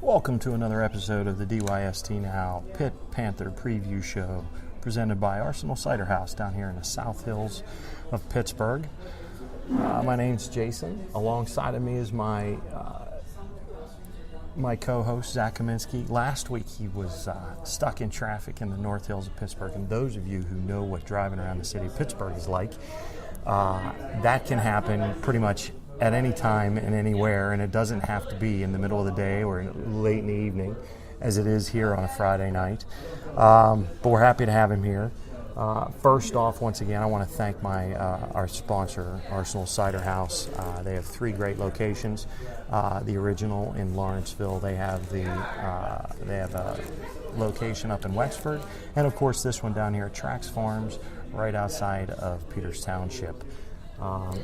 Welcome to another episode of the DYSTNow Pitt Panther Preview Show, presented by Arsenal Cider House down here in the South Hills of Pittsburgh. My name's Jason. Alongside of me is my co-host, Zack. Last week he was stuck in traffic in the North Hills of Pittsburgh, and those of you who know what driving around the city of Pittsburgh is like, that can happen pretty much at any time and anywhere, and it doesn't have to be in the middle of the day or late in the evening as it is here on a Friday night. But we're happy to have him here. First off, once again, I want to thank our sponsor, Arsenal Cider House. They have three great locations. The original in Lawrenceville. They have a location up in Wexford, and of course this one down here at Trax Farms, right outside of Peters Township.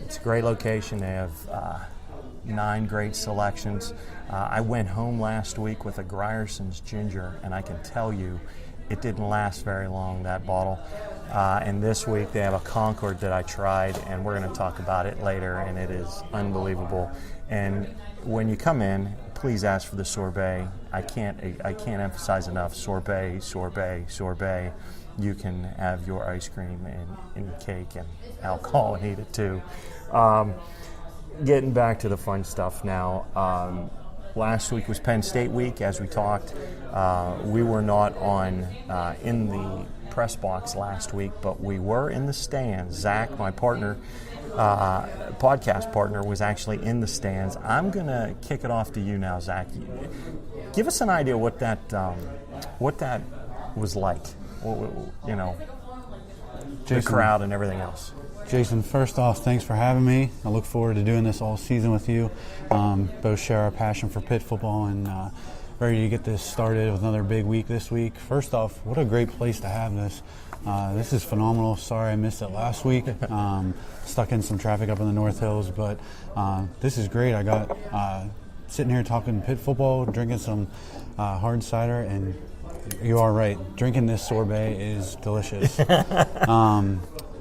It's a great location. They have 9 great selections. I went home last week with a Grierson's Ginger, and I can tell you it didn't last very long, that bottle. And this week they have a Concord that I tried, and we're going to talk about it later, and it is unbelievable. And when you come in, please ask for the sorbet. I can't emphasize enough, sorbet. You can have your ice cream and cake and alcohol and eat it too. Getting back to the fun stuff now. Last week was Penn State week, as we talked. We were not in the press box last week, but we were in the stands. Zack, my partner, podcast partner, was actually in the stands. I'm going to kick it off to you now, Zack. Give us an idea what that was like. You know, Jason, the crowd and everything else. Jason, first off, thanks for having me. I look forward to doing this all season with you. Both share our passion for Pitt football and ready to get this started with another big week this week. First off, what a great place to have this. This is phenomenal. Sorry I missed it last week. Stuck in some traffic up in the North Hills, but this is great. I got sitting here talking Pitt football, drinking some hard cider, and you are right. Drinking this sorbet is delicious.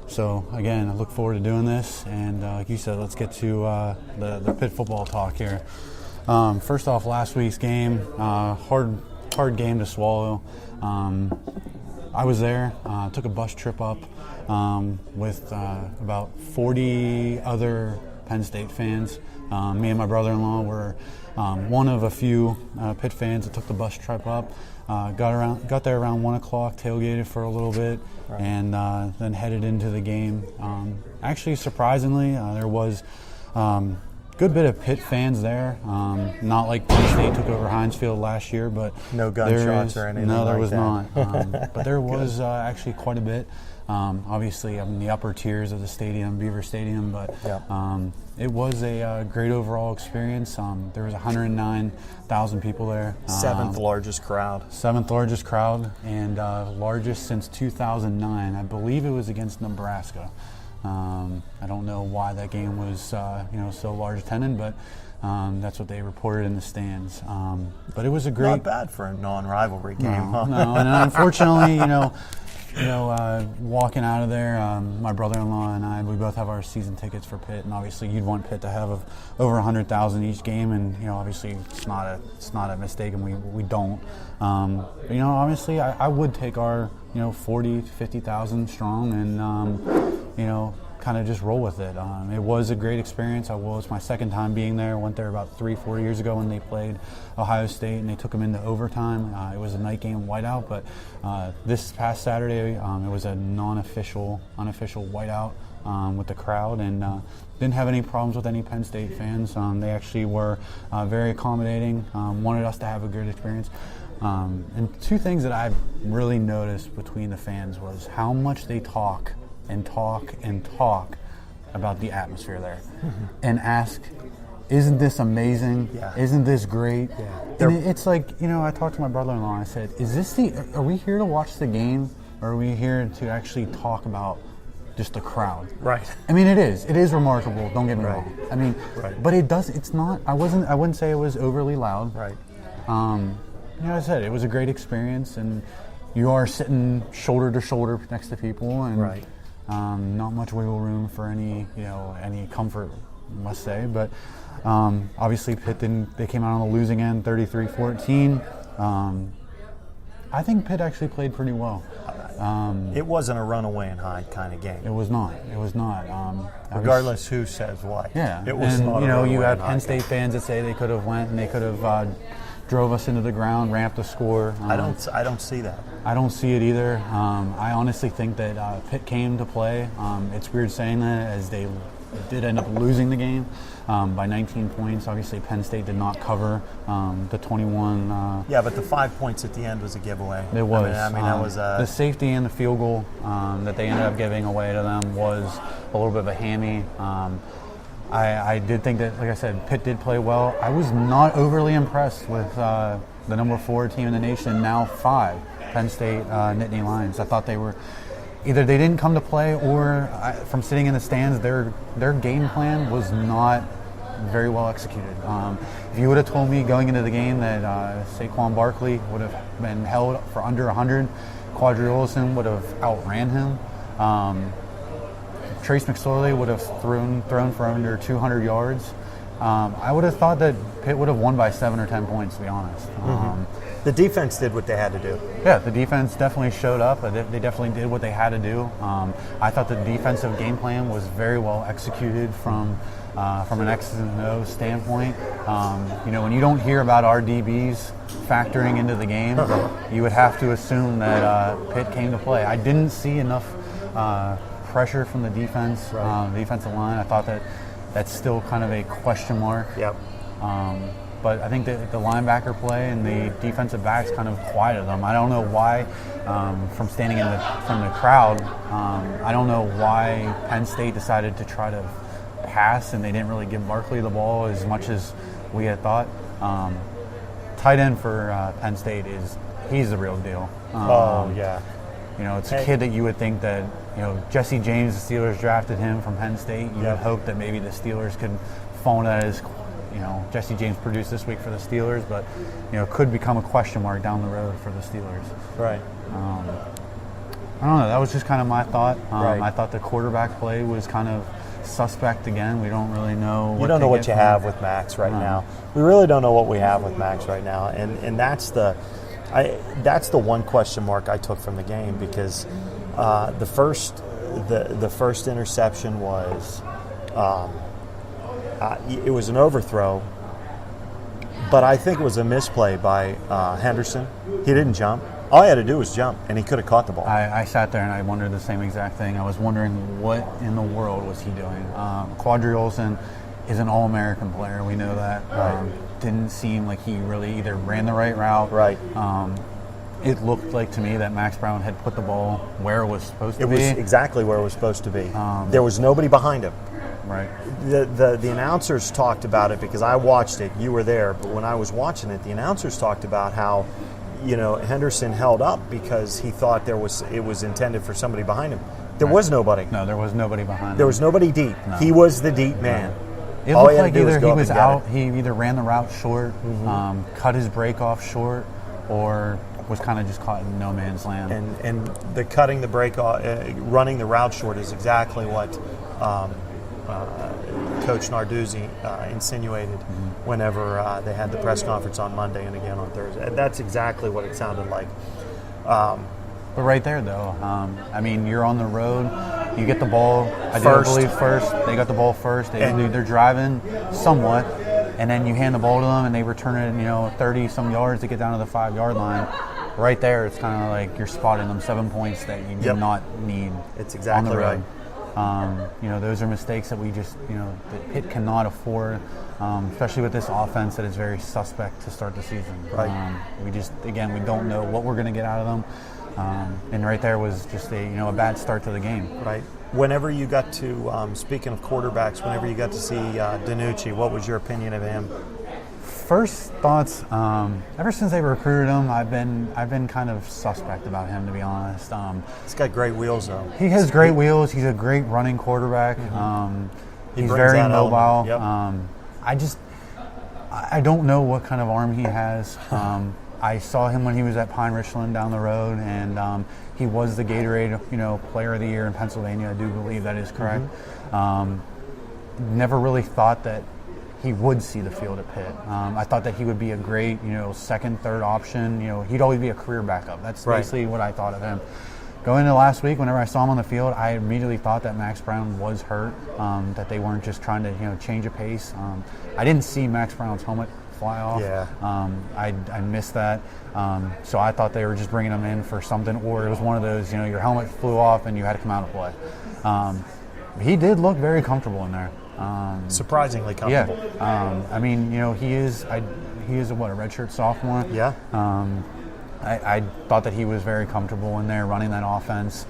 So, again, I look forward to doing this. And like you said, let's get to the Pitt football talk here. First off, last week's game, hard game to swallow. I was there, took a bus trip up with about 40 other Penn State fans. Me and my brother-in-law were one of a few Pitt fans that took the bus trip up. Got there around 1 o'clock, tailgated for a little bit, right, and then headed into the game. Actually, surprisingly, there was good bit of Pitt fans there. Not like Penn State took over Heinz Field last year, but no gunshots or anything. No, there like was that. not. But there was actually quite a bit. Obviously, I'm in the upper tiers of the stadium, Beaver Stadium, but yep. It was a great overall experience. There was 109,000 people there. Seventh largest crowd, and largest since 2009. I believe it was against Nebraska. I don't know why that game was so large attended, but that's what they reported in the stands. But it was a great. Not bad for a non-rivalry game. No, no, and unfortunately, walking out of there, my brother-in-law and we both have our season tickets for Pitt, and obviously you'd want Pitt to have over 100,000 each game, and obviously it's not a mistake, and we don't. Obviously I would take our 40 to 50,000 strong, and kind of just roll with it. It was a great experience. It's my second time being there. I went there about 3-4 years ago when they played Ohio State and they took them into overtime. It was a night game whiteout, but this past Saturday it was a unofficial whiteout with the crowd, and didn't have any problems with any Penn State fans. They actually were very accommodating, wanted us to have a good experience. And two things that I've really noticed between the fans was how much they talk about the atmosphere there, and ask, isn't this amazing? Yeah. Isn't this great? Yeah. And it's like, I talked to my brother-in-law and I said, are we here to watch the game, or are we here to actually talk about just the crowd? Right. I mean, it is remarkable, don't get me wrong. I mean, right. But it's not, I wouldn't say it was overly loud. Right. As I said, it was a great experience, and you are sitting shoulder to shoulder next to people, and right. Not much wiggle room for any comfort must say. But obviously Pitt they came out on the losing end, 33-14. I think Pitt actually played pretty well. It wasn't a runaway and hide kind of game. It was not. Regardless who says what. Yeah. It was not. You have Penn State fans that say they could have went and they could have drove us into the ground, ramped the score. I don't see that. I don't see it either. I honestly think that Pitt came to play. It's weird saying that, as they did end up losing the game by 19 points. Obviously, Penn State did not cover the 21. Yeah, but the 5 points at the end was a giveaway. It was. I mean that was the safety and the field goal that they ended up giving away to them was a little bit of a hammy. I did think that, like I said, Pitt did play well. I was not overly impressed with the number 4 team in the nation, now 5, Penn State Nittany Lions. I thought they were either they didn't come to play, or from sitting in the stands, their game plan was not very well executed. If you would have told me going into the game that Saquon Barkley would have been held for under 100, Quadri Olson would have outran him. Trace McSorley would have thrown for under 200 yards. I would have thought that Pitt would have won by 7 or 10 points, to be honest. The defense did what they had to do. Yeah, the defense definitely showed up. They definitely did what they had to do. I thought the defensive game plan was very well executed from an X's and O's standpoint. When you don't hear about our DBs factoring into the game, you would have to assume that Pitt came to play. I didn't see enough pressure from the defense, the defensive line. I thought that's still kind of a question mark. Yep. But I think that the linebacker play and the defensive backs kind of quieted them. I don't know why, from standing from the crowd, I don't know why Penn State decided to try to pass and they didn't really give Barkley the ball as much as we had thought. Tight end for Penn State he's the real deal. Yeah. It's a kid that you would think that, Jesse James, the Steelers drafted him from Penn State. You would hope that maybe the Steelers could phone that as, Jesse James produced this week for the Steelers, but, could become a question mark down the road for the Steelers. Right. I don't know. That was just kind of my thought. Right. I thought the quarterback play was kind of suspect again. We don't really know what you don't know what you have with Max right now. We really don't know what we have with Max right now, and that's the one question mark I took from the game, because the first interception was it was an overthrow, but I think it was a misplay by Henderson. He didn't jump. All he had to do was jump, and he could have caught the ball. I sat there and I wondered the same exact thing. I was wondering what in the world was he doing. Quadri Olson is an All-American player. We know that. Right. Didn't seem like he really either ran the right route. Right. It looked like to me that Max Brown had put the ball where it was supposed to be. It was exactly where it was supposed to be. There was nobody behind him. Right. The announcers talked about it, because I watched it. You were there, but when I was watching it, the announcers talked about how, Henderson held up because he thought it was intended for somebody behind him. There was nobody. No, there was nobody behind him. There was nobody deep. No. He was the deep man. It All looked he had like to do either was he was out, it. he either ran the route short, cut his break off short, or was kind of just caught in no man's land. And the cutting the break off, running the route short is exactly what Coach Narduzzi insinuated whenever they had the press conference on Monday and again on Thursday. And that's exactly what it sounded like. But right there, though, you're on the road. You get the ball, I do believe, first. They got the ball first. They're driving somewhat. And then you hand the ball to them, and they return it, 30-some yards to get down to the 5-yard line. Right there, it's kind of like you're spotting them 7 points that you did not need. It's exactly on the road. right. Those are mistakes that we just, that Pitt cannot afford, especially with this offense that is very suspect to start the season. Right. We don't know what we're going to get out of them. And right there was just a bad start to the game. Right. Whenever you got to, speaking of quarterbacks, whenever you got to see DiNucci, what was your opinion of him? First thoughts, ever since they recruited him, I've been kind of suspect about him, to be honest. He's got great wheels, though. He has great wheels. He's a great running quarterback. He's very mobile. Yep. I don't know what kind of arm he has. I saw him when he was at Pine Richland down the road, and he was the Gatorade, Player of the Year in Pennsylvania. I do believe that is correct. never really thought that he would see the field at Pitt. I thought that he would be a great, second, third option. He'd always be a career backup. That's basically what I thought of him. Going into last week, whenever I saw him on the field, I immediately thought that Max Brown was hurt, that they weren't just trying to, change a pace. I didn't see Max Brown's helmet fly off. Yeah. I missed that. So I thought they were just bringing him in for something, or it was one of those, your helmet flew off and you had to come out and play. He did look very comfortable in there. Surprisingly comfortable. Yeah. He is a redshirt sophomore. Yeah. I thought that he was very comfortable in there running that offense.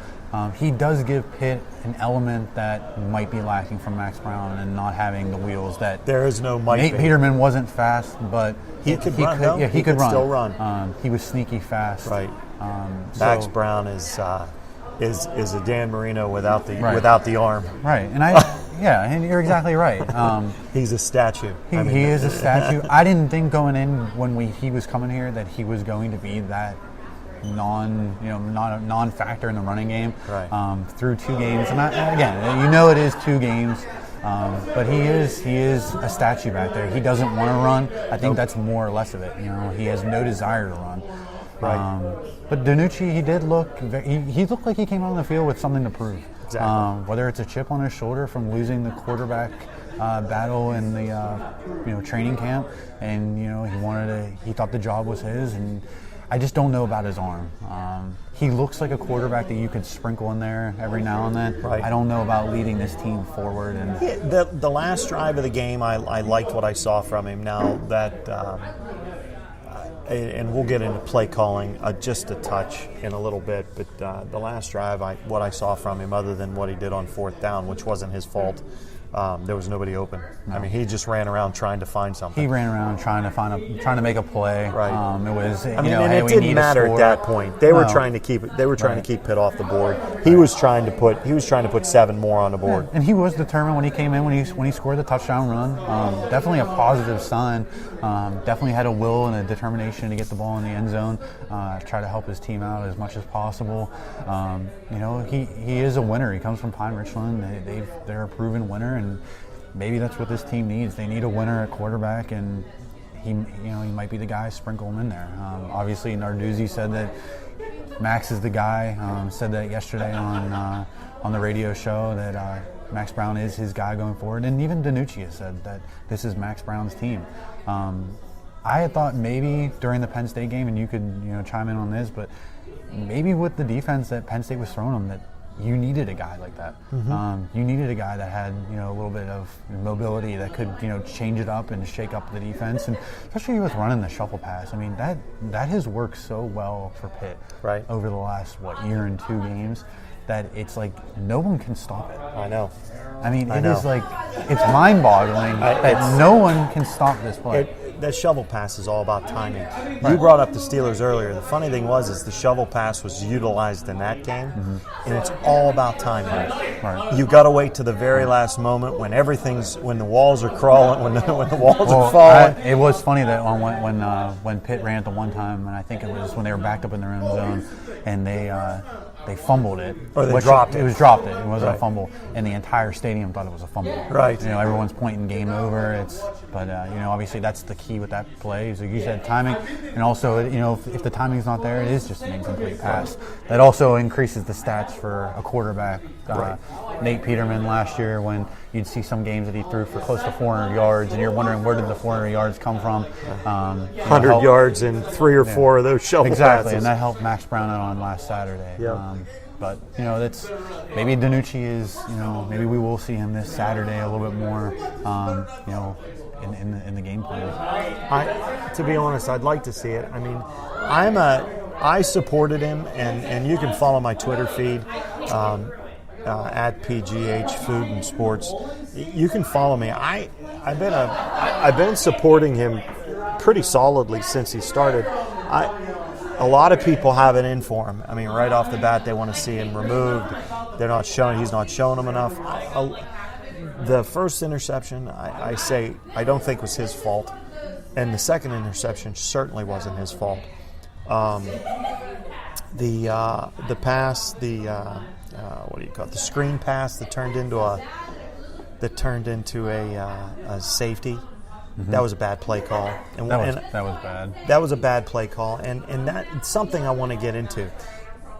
He does give Pitt an element that might be lacking from Max Brown and not having the wheels that. There is no might. Nate Peterman wasn't fast, but he could run. Yeah, he could run. Still run. He was sneaky fast. Right. Max Brown is a Dan Marino without the arm. Right, and and you're exactly right. He's a statue. He is a statue. I didn't think going in when he was coming here that he was going to be that non-factor in the running game. Right. Through 2 games, and again, it is 2 games. But he is a statue back there. He doesn't want to run. I think that's more or less of it. He has no desire to run. Right. But DiNucci, he did look. He looked like he came on the field with something to prove. Exactly. Whether it's a chip on his shoulder from losing the quarterback battle in the training camp, and he thought the job was his, and I just don't know about his arm. He looks like a quarterback that you could sprinkle in there every now and then. Right. I don't know about leading this team forward. And the last drive of the game, I liked what I saw from him. Now that. And we'll get into play calling just a touch in a little bit, but the last drive, what I saw from him, other than what he did on 4th down, which wasn't his fault, there was nobody open. No. He just ran around trying to find something. He ran around trying to make a play. Right. It was. And it didn't matter at that point. They were trying to keep it. They were trying to keep Pitt off the board. He was trying to put 7 more on the board. Yeah. And he was determined when he came in when he scored the touchdown run. Definitely a positive sign. Definitely had a will and a determination to get the ball in the end zone. Try to help his team out as much as possible. He is a winner. He comes from Pine Richland. They're a proven winner. And maybe that's what this team needs. They need a winner at quarterback, and he might be the guy. Sprinkle him in there. Obviously, Narduzzi said that Max is the guy. Said that yesterday on the radio show that Max Brown is his guy going forward, and even DiNucci has said that this is Max Brown's team. I had thought maybe during the Penn State game, and you could chime in on this, but maybe with the defense that Penn State was throwing them, that you needed a guy like that. Mm-hmm. You needed a guy that had a little bit of mobility that could change it up and shake up the defense, and especially with running the shuffle pass. That has worked so well for Pitt over the last year and 2 games that it's like no one can stop it. I know. Is like it's mind-boggling that no one can stop this play. That shovel pass is all about timing. Right. You brought up the Steelers earlier. The funny thing is the shovel pass was utilized in that game, and it's all about timing. Right. You got to wait to the very last moment when the walls are crawling, when the walls are falling. It was funny that when Pitt ran it the one time, and I think it was when they were backed up in their own zone, and they fumbled it. Or they dropped it. It was dropped it. It wasn't a fumble, and the entire stadium thought it was a fumble. Right. Everyone's pointing game over. But obviously that's the key with that play. So you said timing, and also if the timing's not there, it is just an incomplete pass. That also increases the stats for a quarterback. Nate Peterman last year, when you'd see some games that he threw for close to 400 yards, and you're wondering where did the 400 yards come from? 100 yards and 3 or 4 of those shovel passes. And that helped Max Brown out on last Saturday. Yeah. But that's maybe DiNucci is maybe we will see him this Saturday a little bit more in the game plan. To be honest, I'd like to see it. I supported him, and you can follow my Twitter feed at PGH Food and Sports. You can follow me. I've been supporting him pretty solidly since he started. A lot of people have it in for him. Right off the bat, they want to see him removed. He's not showing them enough. The first interception, I don't think was his fault, and the second interception certainly wasn't his fault. The pass, the screen pass that turned into that turned into a safety. Mm-hmm. That was a bad play call. And that was bad. That was a bad play call, and that's something I want to get into.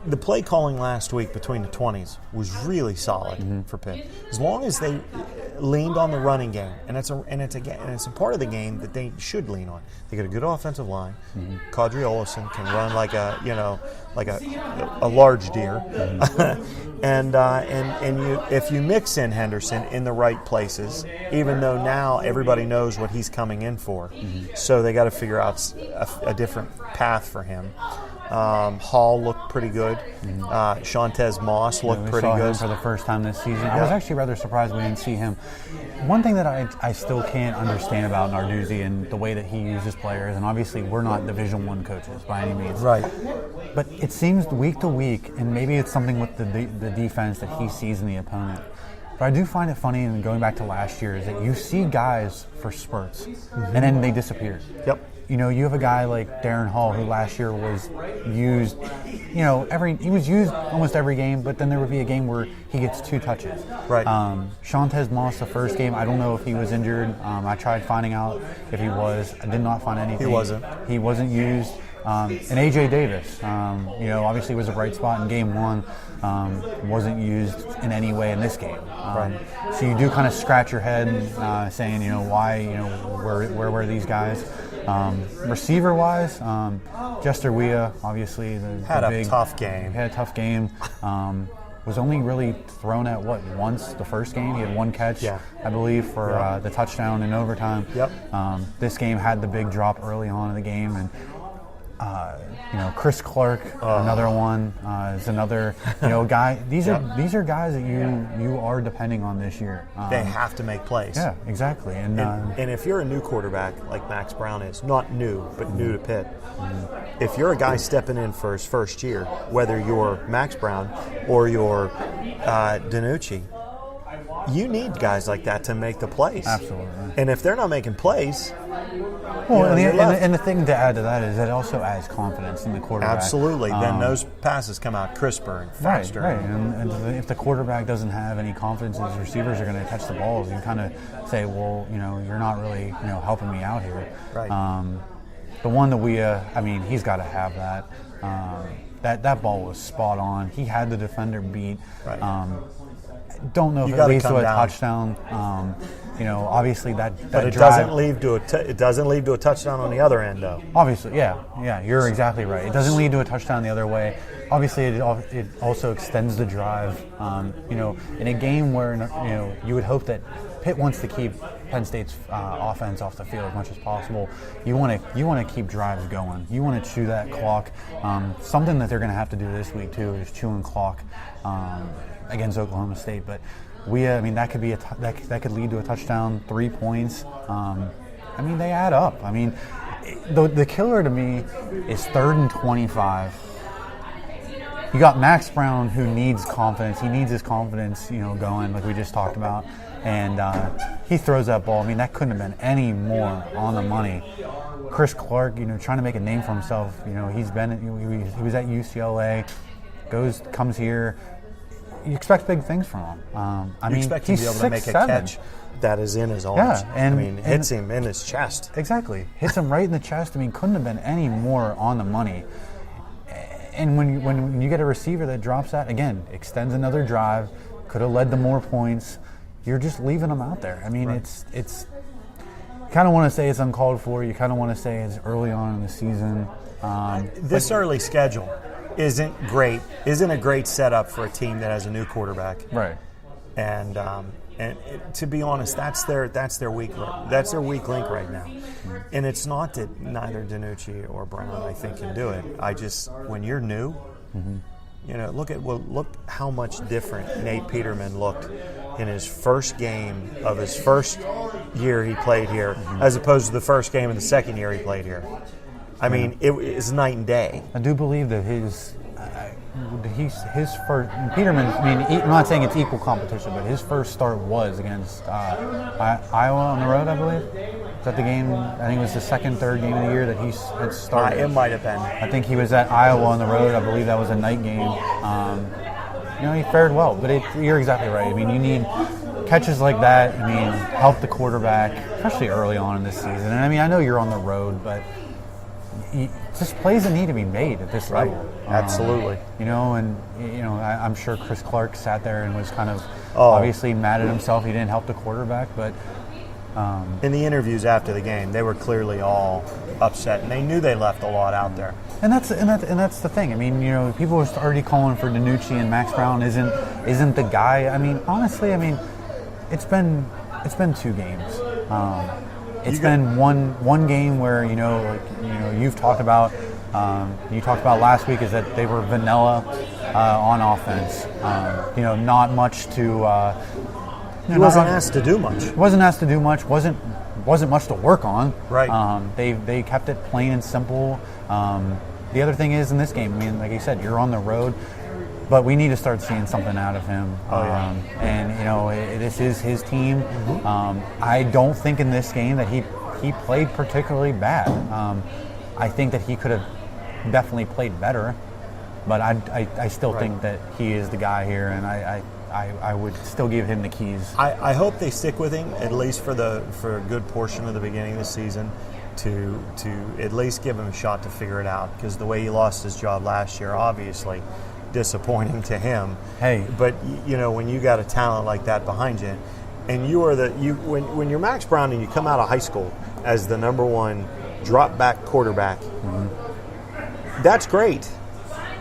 The play calling last week between the 20s was really solid for Pitt. As long as they leaned on the running game, and it's a part of the game that they should lean on. They got a good offensive line. Kadri Olesen can run like a large deer, and if you mix in Henderson in the right places, even though now everybody knows what he's coming in for, so they got to figure out a different path for him. Hall looked pretty good. Shantez Moss looked pretty good. We saw him for the first time this season. I was actually rather surprised we didn't see him. One thing that I still can't understand about Narduzzi and the way that he uses players, and obviously we're not Division I coaches by any means. Right. But it seems week to week, and maybe it's something with the defense that he sees in the opponent. But I do find it funny, and going back to last year, is that you see guys for spurts, and then they disappear. Yep. You know, you have a guy like Darren Hall who last year was used, he was used almost every game, but then there would be a game where he gets 2 touches. Right. Shantez Moss, the first game, I don't know if he was injured. I tried finding out if he was. I did not find anything. He wasn't. He wasn't used. And A.J. Davis, obviously was a bright spot in game 1. Wasn't used in any way in this game. So you do kind of scratch your head saying, why, where were these guys? Receiver-wise, Jester Weah, obviously, had a tough game. Had a tough game. Was only really thrown at once the first game. He had 1 catch, I believe, for the touchdown in overtime. Yep. This game had the big drop early on in the game, and Chris Clark, another one, is another guy. These are guys that you are depending on this year. They have to make plays. Yeah, exactly. And if you're a new quarterback like Max Brown is, not new, but new to Pitt, if you're a guy stepping in for his first year, whether you're Max Brown or you're DiNucci, you need guys like that to make the plays. Absolutely. And if they're not making plays, and the thing to add to that is that it also adds confidence in the quarterback. Absolutely. Then those passes come out crisper and faster. Right. And if the quarterback doesn't have any confidence in his receivers are going to catch the balls, you kind of say, well, you're not really, helping me out here. Right. The one that he's got to have that. That ball was spot on. He had the defender beat. Right. Don't know if it leads to a touchdown. Obviously that but it drive, doesn't lead to a touchdown on the other end, though. Obviously, yeah, you're exactly right. It doesn't lead to a touchdown the other way. Obviously, it also extends the drive. In a game where you would hope that Pitt wants to keep Penn State's offense off the field as much as possible. You want to keep drives going. You want to chew that clock. Something that they're going to have to do this week too is chewing clock against Oklahoma State. But that could be that could lead to a touchdown, 3 points. They add up. The killer to me is 3rd and 25. You got Max Brown, who needs confidence. He needs his confidence, going like we just talked about. And he throws that ball. That couldn't have been any more on the money. Chris Clark, trying to make a name for himself. He was at UCLA, comes here. You expect big things from him. You expect him to be able to make a catch that is in his arms. Yeah, hits him in his chest. Exactly. Hits him right in the chest. Couldn't have been any more on the money. And when you get a receiver that drops that, again, extends another drive, could have led to more points. You're just leaving them out there. Right. It's you kind of want to say it's uncalled for. You kind of want to say it's early on in the season. This early schedule isn't a great setup for a team that has a new quarterback. Right. And to be honest, that's their weak link right now. Mm-hmm. And it's not that neither DiNucci or Brown, I think, can do it. When you're new, look how much different Nate Peterman looked in his first game of his first year he played here, as opposed to the first game of the second year he played here. It's night and day. I do believe that his first Peterman. I'm not saying it's equal competition, but his first start was against Iowa on the road, I believe. Is that the game? I think it was the third game of the year that he had started. It might have been. I think he was at Iowa on the road. I believe that was a night game. He fared well, but you're exactly right. You need catches like that, I mean, help the quarterback, especially early on in this season. And I mean, I know you're on the road, but just plays that need to be made at this level. Absolutely. I'm sure Chris Clark sat there and was kind of obviously mad at himself. He didn't help the quarterback, but in the interviews after the game, they were clearly all upset, and they knew they left a lot out there. And that's the thing. I mean, people are already calling for DiNucci, and Max Brown isn't the guy. I mean, honestly, it's been 2 games. It's been one game where you've talked about. You talked about last week is that they were vanilla on offense. Not much to. He wasn't asked to do much. Wasn't asked to do much. Wasn't much to work on. Right. They kept it plain and simple. The other thing is in this game, I mean, like you said, you're on the road, but we need to start seeing something out of him. And this is his team. Mm-hmm. I don't think in this game that he played particularly bad. I think that he could have definitely played better, but I still think that he is the guy here, and I would still give him the keys. I hope they stick with him at least for a good portion of the beginning of the season, to at least give him a shot to figure it out, because the way he lost his job last year, obviously disappointing to him. Hey, but when you got a talent like that behind you, and when you're Max Brown and you come out of high school as the number 1 drop back quarterback, mm-hmm. that's great.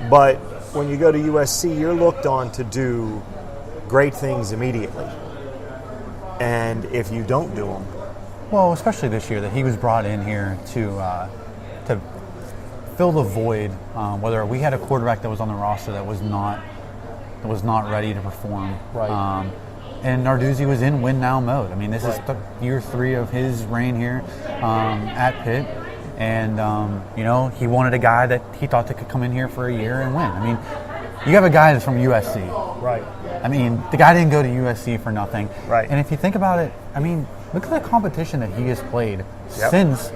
But when you go to USC, you're looked on to do great things immediately. And if you don't do them, well, especially this year that he was brought in here to fill the void, whether we had a quarterback that was on the roster that was not ready to perform. Right. And Narduzzi was in win now mode. I mean, this is year 3 of his reign here at Pitt, and he wanted a guy that he thought that could come in here for a year and win. I mean, you have a guy that's from USC. Right. I mean, the guy didn't go to USC for nothing. Right. And if you think about it, I mean, look at the competition that he has played since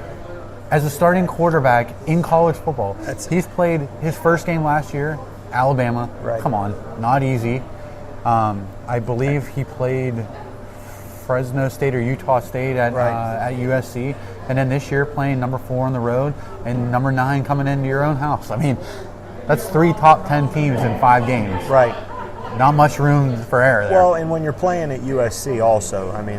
as a starting quarterback in college football. He's played his first game last year, Alabama. Right. Come on, not easy. I believe he played Fresno State or Utah State at USC. And then this year playing number 4 on the road and number 9 coming into your own house. I mean, that's 3 top 10 teams in 5 games. Right. Not much room for error there. Well, and when you're playing at USC also, I mean,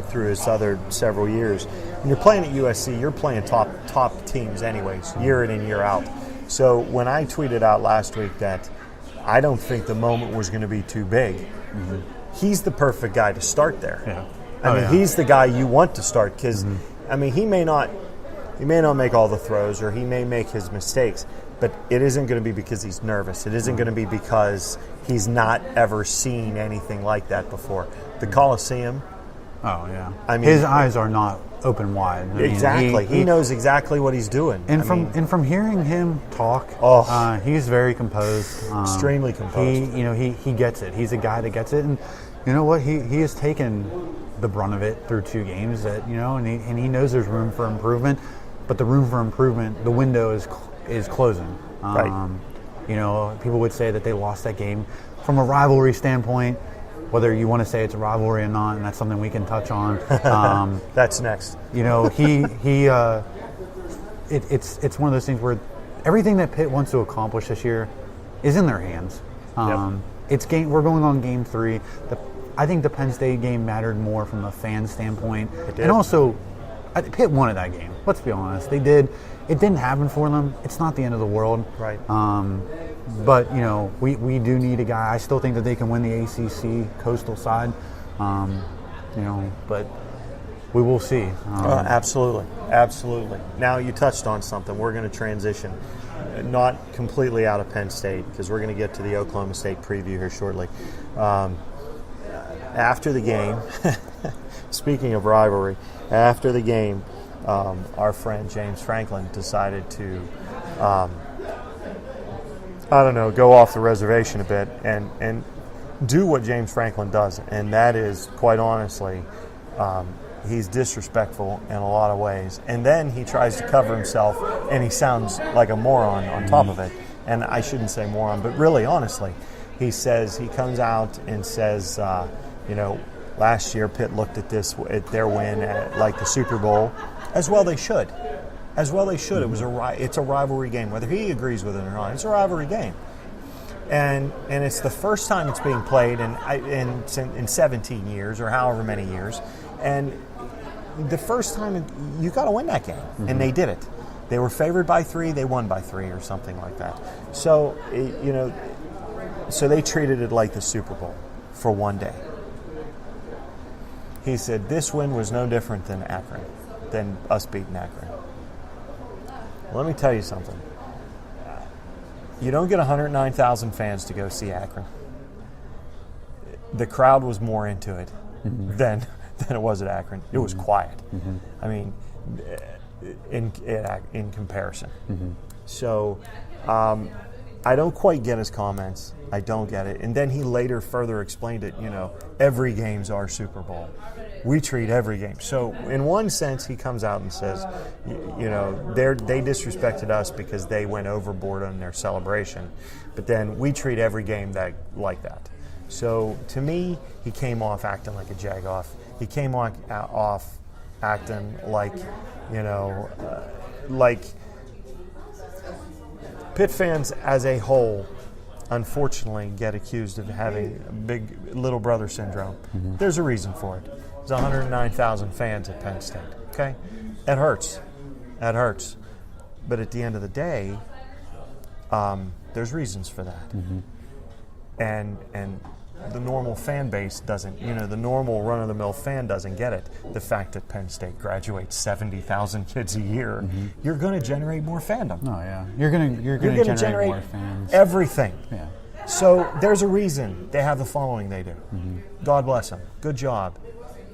through his other several years, when you're playing at USC, you're playing top teams anyways, year in and year out. So when I tweeted out last week that I don't think the moment was going to be too big, mm-hmm. he's the perfect guy to start there. Yeah. I mean, he's the guy you want to start because, mm-hmm. I mean, he may not make all the throws or he may make his mistakes, but it isn't going to be because he's nervous. It isn't going to be because he's not ever seen anything like that before. The Coliseum. Oh, yeah. I mean, his eyes are not open wide. Exactly. He knows exactly what he's doing. And from hearing him talk, he's very composed. Extremely composed. He gets it. He's a guy that gets it. And you know what? He has taken the brunt of it through 2 games that, and he knows there's room for improvement. But the room for improvement, the window is closing. Right. People would say that they lost that game from a rivalry standpoint, whether you want to say it's a rivalry or not, and that's something we can touch on. That's next. It's one of those things where everything that Pitt wants to accomplish this year is in their hands. We're going on game 3. I think the Penn State game mattered more from a fan standpoint, and also Pitt wanted that game. Let's be honest, they did. It didn't happen for them. It's not the end of the world. Right. But we do need a guy. I still think that they can win the ACC Coastal side. But we will see. Absolutely. Now you touched on something. We're going to transition, not completely out of Penn State, because we're going to get to the Oklahoma State preview here shortly. After the game, speaking of rivalry, after the game, our friend James Franklin decided to, go off the reservation a bit and do what James Franklin does, and that is, quite honestly, he's disrespectful in a lot of ways. And then he tries to cover himself, and he sounds like a moron on top of it. And I shouldn't say moron, but really, honestly, he comes out and says, last year Pitt looked at their win like the Super Bowl, as well they should. As well they should. It's a rivalry game. Whether he agrees with it or not, it's a rivalry game. And it's the first time it's being played in 17 years or however many years. And the first time you got to win that game, and they did it. They were favored by 3, they won by 3 or something like that. So, so they treated it like the Super Bowl for one day. He said this win was no different than us beating Akron. Let me tell you something. You don't get 109,000 fans to go see Akron. The crowd was more into it than it was at Akron. It was quiet. I mean, in comparison. So I don't quite get his comments. I don't get it. And then he later further explained it, every game's our Super Bowl. We treat every game. So in one sense, he comes out and says, they disrespected us because they went overboard on their celebration. But then we treat every game like that. So to me, he came off acting like a jagoff. He came off acting like, like Pitt fans as a whole, unfortunately, get accused of having big little brother syndrome. There's a reason for it. There's 109,000 fans at Penn State. Okay, it hurts. That hurts. But at the end of the day, there's reasons for that. And the normal fan base doesn't, the normal run-of-the-mill fan doesn't get it. The fact that Penn State graduates 70,000 kids a year, you're going to generate more fandom. Oh yeah, you're going to generate more fans. Everything. Yeah. So there's a reason they have the following they do. God bless them. Good job.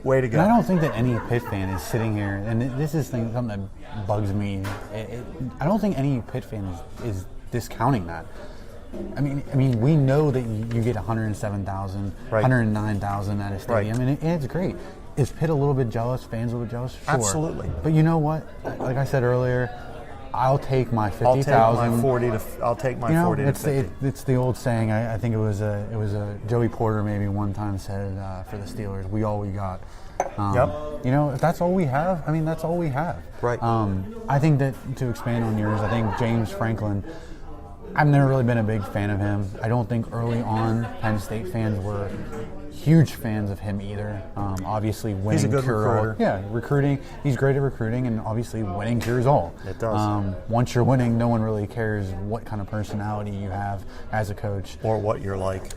Way to go. And I don't think that any Pitt fan is sitting here, and this is something that bugs me. I don't think any Pitt fan is discounting that. I mean, we know that you get 107,000, 109,000 at a stadium, and it's great. Is Pitt a little bit jealous? Fans a little bit jealous? Sure. Absolutely. But you know what? Like I said earlier, I'll take my 50,000. I'll take my 40 to 50. It's the old saying. I think it was a Joey Porter maybe one time said for the Steelers, "We all we got." If that's all we have, that's all we have. Right. I think that to expand on yours, I think James Franklin. I've never really been a big fan of him. I don't think early on Penn State fans were huge fans of him either. Obviously, winning he's a good recruiter. Yeah, recruiting. He's great at recruiting, and obviously, winning cures all. It does. Once you're winning, no one really cares what kind of personality you have as a coach, or what you're like.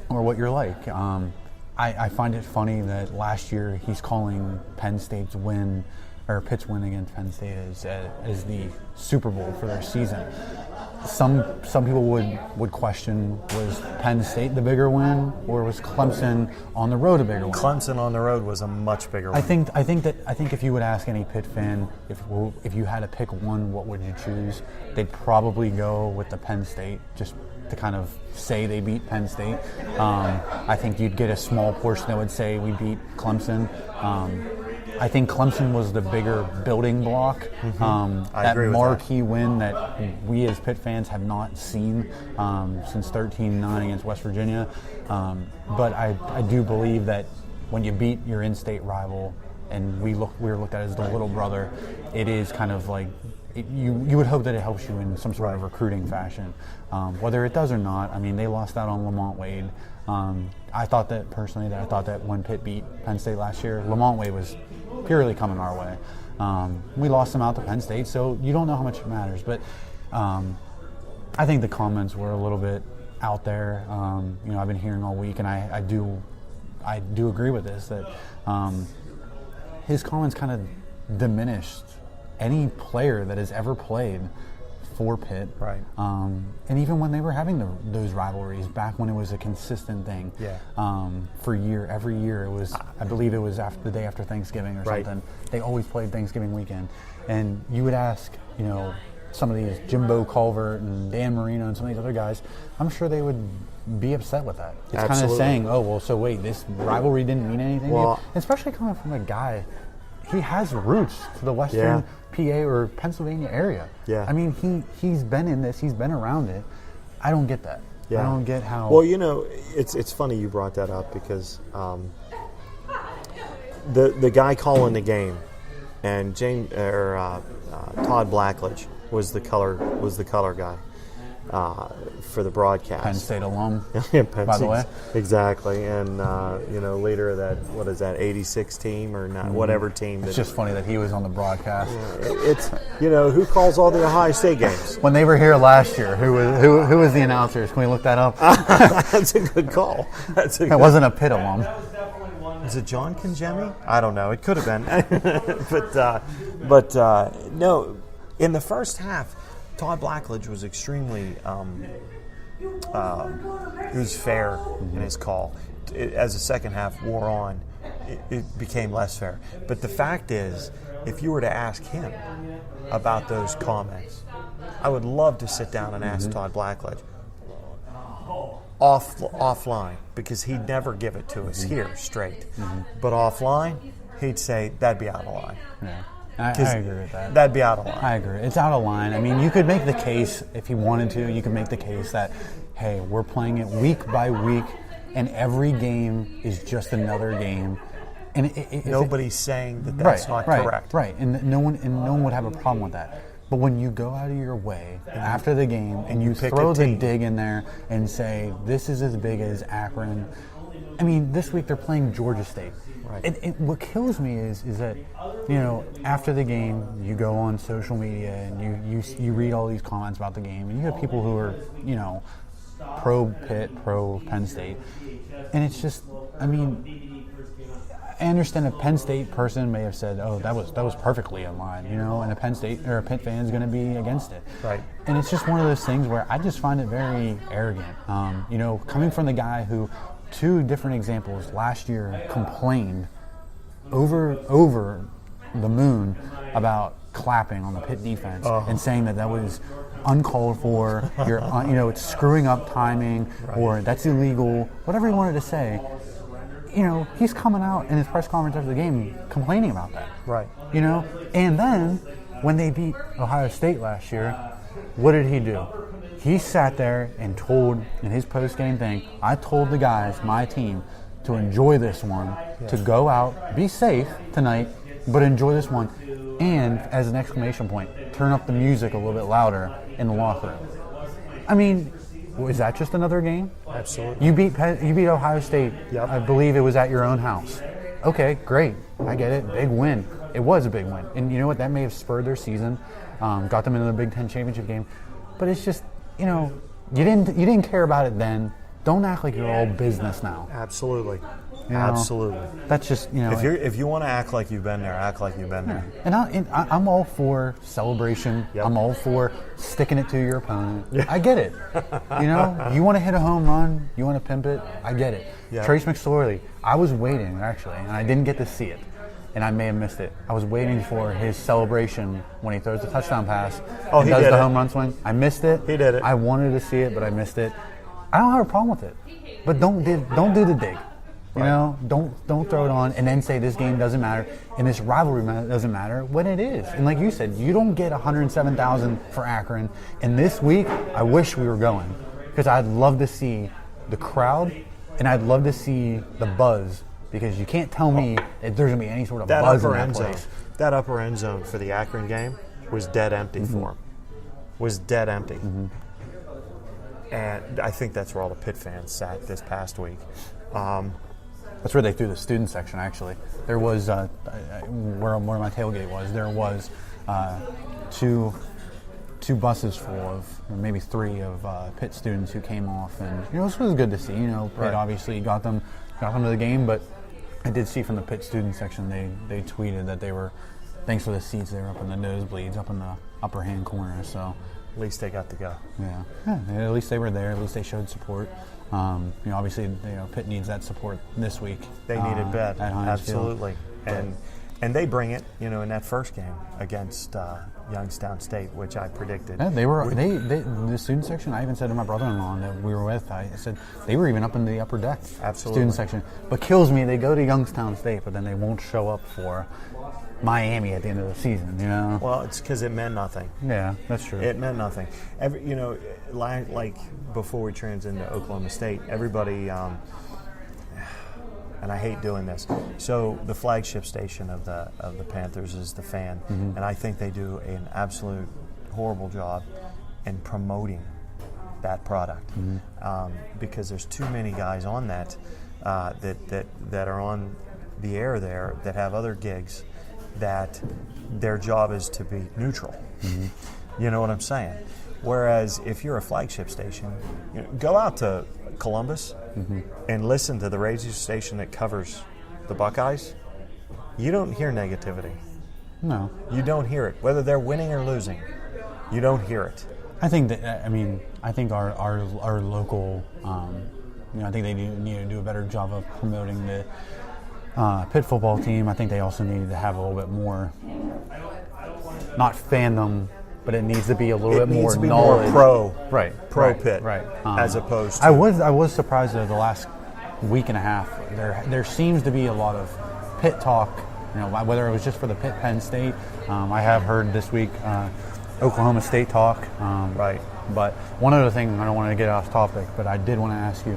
I find it funny that last year he's calling Penn State's win, or Pitt's win against Penn State as the Super Bowl for their season. Some people would question, was Penn State the bigger win, or was Clemson on the road a bigger win? Clemson on the road was a much bigger win. I think if you would ask any Pitt fan, if you had to pick one, what would you choose? They'd probably go with the Penn State, just to kind of say they beat Penn State. I think you'd get a small portion that would say we beat Clemson. I think Clemson was the bigger building block. That marquee win that we as Pitt fans have not seen since 13-9 against West Virginia. But I do believe that when you beat your in-state rival, and we were looked at as the little brother, it is kind of like you would hope that it helps you in some sort of recruiting fashion. Whether it does or not, they lost out on Lamont Wade. I thought that when Pitt beat Penn State last year, Lamont Wade was purely coming our way. We lost him out to Penn State, so you don't know how much it matters. But I think the comments were a little bit out there. I've been hearing all week, and I do agree with this, that his comments kind of diminished any player that has ever played for Pitt. Right. And even when they were having those rivalries, back when it was a consistent thing. Yeah. Every year it was, I believe it was the day after Thanksgiving or something. They always played Thanksgiving weekend. And you would ask, some of these Jimbo Culvert and Dan Marino and some of these other guys, I'm sure they would be upset with that. It's kind of saying, oh, well, so wait, this rivalry didn't mean anything to you? Especially coming from a guy, he has roots to the Western PA or Pennsylvania area. Yeah. He's been in this. He's been around it. I don't get that. Yeah. I don't get how. Well, it's funny you brought that up because the guy calling the game, and Todd Blackledge was the color guy for the broadcast. Penn State alum, Penn by State, the way. Exactly, and leader of that, what is that, 86 team or not, whatever team. It's just funny that he was on the broadcast. It's who calls all the Ohio State games? When they were here last year, who was the announcers? Can we look that up? That's a good call. It wasn't a Pitt alum. Is it John Congemi? I don't know. It could have been, but no. In the first half, Todd Blackledge was extremely. He was fair in his call. As the second half wore on, it became less fair. But the fact is, if you were to ask him about those comments, I would love to sit down and ask Todd Blackledge offline, because he'd never give it to us here straight. But offline, he'd say that'd be out of line. Yeah. I agree with that. That'd be out of line. I agree. It's out of line. I mean, you could make the case, if you wanted to, you could make the case that, hey, we're playing it week by week, and every game is just another game. And nobody's saying that that's not correct. Right, and no one would have a problem with that. But when you go out of your way after the game and you throw the dig in there and say, this is as big as Akron. I mean, this week they're playing Georgia State. Right. What kills me is that, after the game, you go on social media and you read all these comments about the game, and you have people who are, pro Pitt, pro Penn State, and it's just, I mean, I understand a Penn State person may have said, "Oh, that was perfectly in line," and a Penn State or a Pitt fan is going to be against it. Right. And it's just one of those things where I just find it very arrogant. Coming from the guy who, 2 different examples last year, complained over the moon about clapping on the Pitt defense and saying that was uncalled for. It's screwing up timing, or that's illegal. Whatever he wanted to say. He's coming out in his press conference after the game complaining about that. Right. And then when they beat Ohio State last year, what did he do? He sat there and told, in his post-game thing, I told the guys, my team, to enjoy this one, to go out, be safe tonight, but enjoy this one. And, as an exclamation point, turn up the music a little bit louder in the locker room. I mean, is that just another game? Absolutely. You beat Ohio State. Yep. I believe it was at your own house. Okay, great. I get it. Big win. It was a big win. And you know what? That may have spurred their season, got them into the Big Ten championship game. But it's just, you didn't care about it then. Don't act like you're all business now. Absolutely. Absolutely. That's just, If you want to act like you've been there, act like you've been there. And I'm all for celebration. Yep. I'm all for sticking it to your opponent. Yeah. I get it. You want to hit a home run, you want to pimp it, I get it. Yep. Trace McSorley, I was waiting, actually, and I didn't get to see it. And I may have missed it. I was waiting for his celebration when he throws the touchdown pass and does the home run swing. I missed it. He did it. I wanted to see it, but I missed it. I don't have a problem with it. But don't do the dig. Don't throw it on and then say this game doesn't matter and this rivalry doesn't matter when it is. And like you said, you don't get 107,000 for Akron. And this week, I wish we were going, because I'd love to see the crowd and I'd love to see the buzz, because you can't tell me that there's going to be any sort of buzz in that place. That upper end zone for the Akron game was dead empty for him. Was dead empty. And I think that's where all the Pitt fans sat this past week. That's where they threw the student section, actually. There was, where my tailgate was, there was two buses full of, or maybe 3 of Pitt students who came off. And, this was good to see. Pitt obviously got them to the game, but I did see from the Pitt student section, they tweeted that they were, thanks for the seats, they were up in the nosebleeds, up in the upper hand corner, so. At least they got to go. Yeah, at least they were there. At least they showed support. Obviously, Pitt needs that support this week. They need it bad. Absolutely. Field. And they bring it, in that first game against Youngstown State, which I predicted. Yeah, the student section, I even said to my brother-in-law that we were with, I said they were even up in the upper deck. Absolutely. Student section. But kills me, they go to Youngstown State, but then they won't show up for Miami at the end of the season, Well, it's because it meant nothing. Yeah, that's true. It meant nothing. Like before we transitioned to Oklahoma State, everybody, and I hate doing this. So the flagship station of the Panthers is the Fan, and I think they do an absolute horrible job in promoting that product because there's too many guys on that are on the air there that have other gigs that their job is to be neutral. You know what I'm saying? Whereas if you're a flagship station, go out to Columbus and listen to the radio station that covers the Buckeyes. You don't hear negativity. No. You don't hear it. Whether they're winning or losing, you don't hear it. I think that, I think our local, I think they need to do a better job of promoting the Pitt football team. I think they also needed to have a little bit more, not fandom, but it needs to be a little bit more knowledge. Pro Pitt, right? As opposed to I was surprised though the last week and a half there seems to be a lot of Pitt talk. Whether it was just for the Pitt Penn State. I have heard this week Oklahoma State talk. Right. But one other thing, I don't want to get off topic, but I did want to ask you,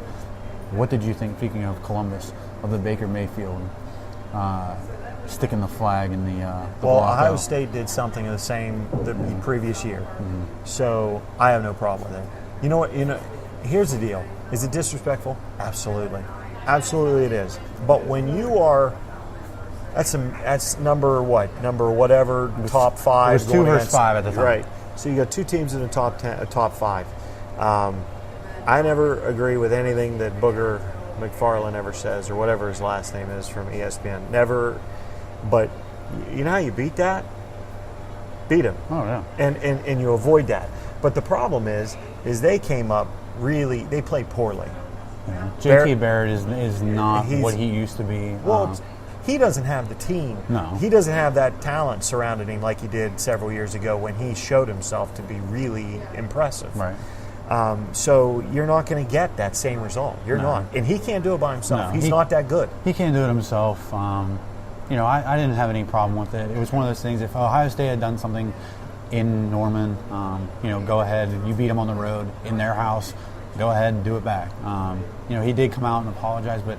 what did you think, speaking of Columbus, of the Baker Mayfield sticking the flag in the Well, block Ohio out? State did something the same the previous year, so I have no problem with it. You know what? Here's the deal: is it disrespectful? Absolutely, it is. But when you are, that's number whatever top 5. It was 2 versus 5 at the time, right? So you got 2 teams in the top 10, top 5. I never agree with anything that Booger McFarlane ever says, or whatever his last name is from ESPN. Never. But you know how you beat that? Beat him. Oh, yeah. And you avoid that. But the problem is they came up they played poorly. Yeah. J.T. Barrett is not what he used to be. Well, he doesn't have the team. No. He doesn't have that talent surrounding him like he did several years ago when he showed himself to be really impressive. Right. So you're not going to get that same result. You're not. And he can't do it by himself. He's not that good. He can't do it himself. I didn't have any problem with it. It was one of those things, if Ohio State had done something in Norman, go ahead. You beat them on the road in their house. Go ahead and do it back. He did come out and apologize, but